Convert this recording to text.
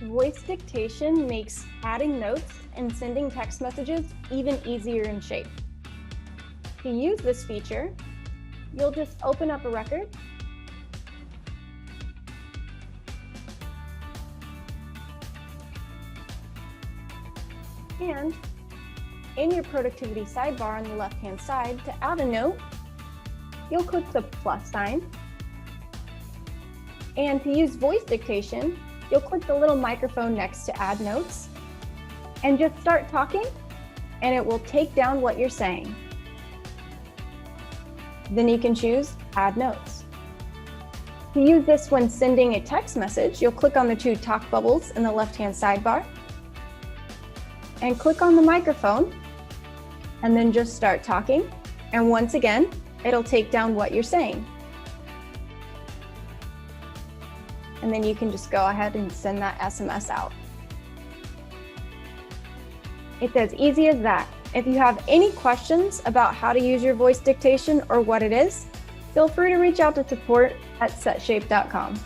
Voice dictation makes adding notes and sending text messages even easier in Shape. To use this feature, you'll just open up a record and in your productivity sidebar on the left-hand side, to add a note, you'll click the plus sign. And to use voice dictation, you'll click the little microphone next to add notes and just start talking, and it will take down what you're saying. Then you can choose add notes. To use this when sending a text message, you'll click on the two talk bubbles in the left-hand sidebar and click on the microphone and then just start talking. And once again, it'll take down what you're saying. And then you can just go ahead and send that SMS out. It's as easy as that. If you have any questions about how to use your voice dictation or what it is, feel free to reach out to support@setshape.com.